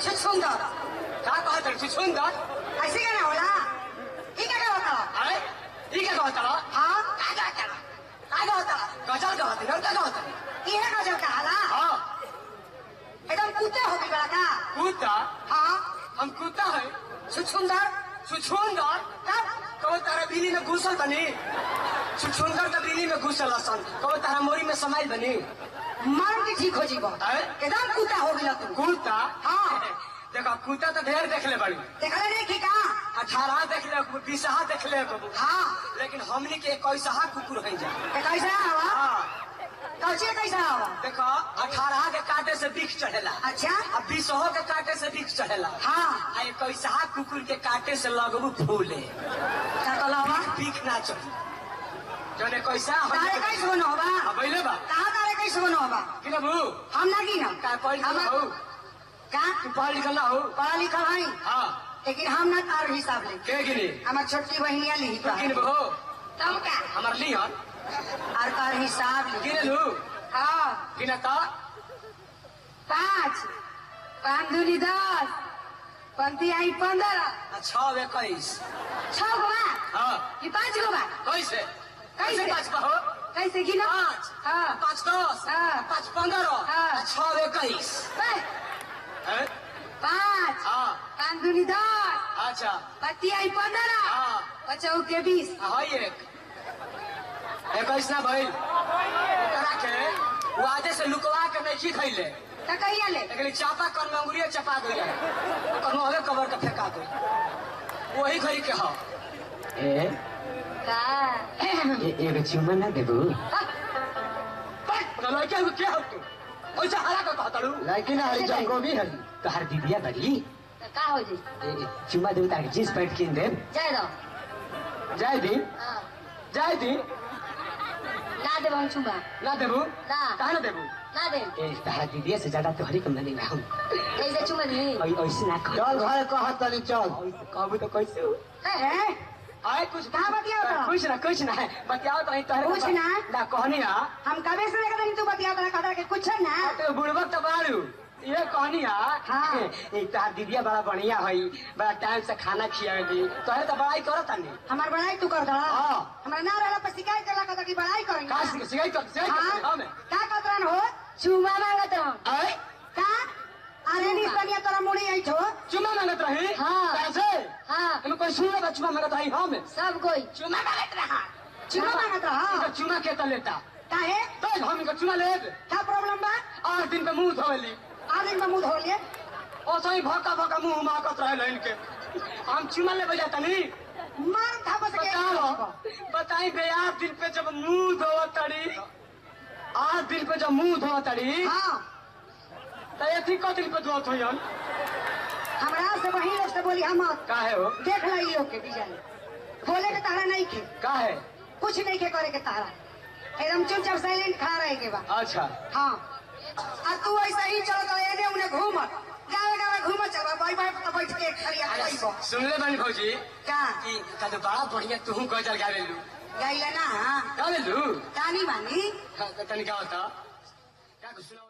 छुछुंदर का कहत है छुछुंदर ऐसे क्या ना होला ई क्या होता अरे ई क्या कहत है हां का होता गजल कहत है का कहत है ई है गजल का हाला हां एकदम कुत्ते हो गई बड़ा का कुत्ता हां हम कुत्ता है छुछुंदर छुछुंदर तब कब तारा बिली में घुसल बनी छुछुंदर तो बिली में घुसल सन कब तारा मोरी में समाइल बनी मार के ठीक हो जीबो एकदम कुत्ता हो गया तू कुत्ता हाँ देखो कुत्ता तो ढेर देख ले बड़ी देखले नहीं की का 18 देख ले 20 देख ले हाँ लेकिन हमनी के 21 कुकुर है जा कैसा हवा हाँ कैसे कैसा हवा देखो 18 के काटे से बिख चढ़ेला अच्छा अब 20 के काटे से बिख चढ़ेला हाँ आ 21 कुकुर के काटे से लगबू फूले क्या कहला बिख ना चढ़ी जने कैसा तारे कैसे बनो हवा अबैले बा कहां तारे कैसे बनो हवा कि ना बू हम ना की ना का पढ़ लिखल हो का तू पढ़ लिखल ना हो पढ़ा लिखल है हां लेकिन हम ना तार हिसाब ले के गिनी हमार छोटी बहनिया ली तू गिन बहो तब का हमर लिहन और तार हिसाब ले गिन लू हां गिना ता 5 5 दूनी 10 पंती आई 15 6 21 6 गो बा हां ये 5 गो बा कैसे कैसे? पाँच बहो कैसे गिनो 5 हां 5 10 हाँ। 5 15 हाँ। 6 21 हैं 5 हां 5 दूनी 10 अच्छा पंती आई 15 हाँ। 5 के 20 हां एक 21 ना भाई करा के वो आजे से लुकवा के नहीं खइले का कहिया ले लेकिन चापा कर में अंगुरिया चपा दो जाए कनो हवे कबर का फेंका दो वही घरी के हो ए का एगो चुम्मा ना देबू पर लड़के को क्या हो तू ओइसे हरा का कहता लू लेकिन हरी जंगो भी हरी तोहर दीदिया बड़ी का हो जी चुम्मा देबू ताके जींस पैंट किन देब जाय दो जाय दी हां जाय दी ना देबो छुबा ना देबू ना कहा ना देबू ना दे ए तोहर दीदिया से ज्यादा तोहरी कम नहीं हम कैसे चुमा दी ऐसे ना कह चल घर कह तनी चल कहबू तो कैसे हो है आए कुछ कहाँ बतियाओ तो? कुछ ना है बतियाओ तो तोहरे कुछ ना? ना कहनी ना हम कबे से लेकर तू बतिया बड़ा कदर के कुछ ना तो बुड़बक तो बारू ये कहनी हाँ। एक तार दीदिया बड़ा बढ़िया है बड़ा टाइम से खाना खियाएगी तोहरे तो बड़ाई करत नहीं हमार बड़ाई तू कर दला हाँ। हमरा ना रहला पर शिकायत करला कदर की बड़ाई करेंगे का सिखाई कर हाँ हमें का कतरन हो चुमा मांगत हो आए का अरे नी तनिया तोरा मुड़ी आई छो चुमा मांगत रही हाँ। कैसे हां हमें कोई सुन ले चुमा मांगत रही हम सब कोई चुमा मांगत रहा चुमा मांगत रहा चुमा के तो लेता काहे तो हम इनको चुमा ले क्या प्रॉब्लम बा 8 दिन पे मुंह धोली आदिन में मुंह धो लिए और सही भौका भौका मुंह माकत रहे लाइन के हम चुमा ले बजाता नहीं मार था बस के बताई बे 8 दिन पे जब मुंह धोवा तड़ी 8 दिन पे जब मुंह धोवा तड़ी हां तो ये ठीक को दिन पे धोत हो यार हमरा से वही लोग से बोली हम काहे हो देख ला ई लोग के डिजाइन बोले के तारा नहीं के काहे कुछ नहीं के करे के तारा एकदम चुपचाप साइलेंट खा रहे के बा अच्छा हाँ आ तू ऐसा ही चलो तो एने उन्हें घूम गावे गावे घूम चल भाई भाई तो बैठ के खड़िया खाइबो सुन ले बनी भौजी का कि कद बड़ा बढ़िया तू गजल गावे लू गाइला ना गावे लू तानी मानी तनी क्या होता क्या कुछ सुनाओ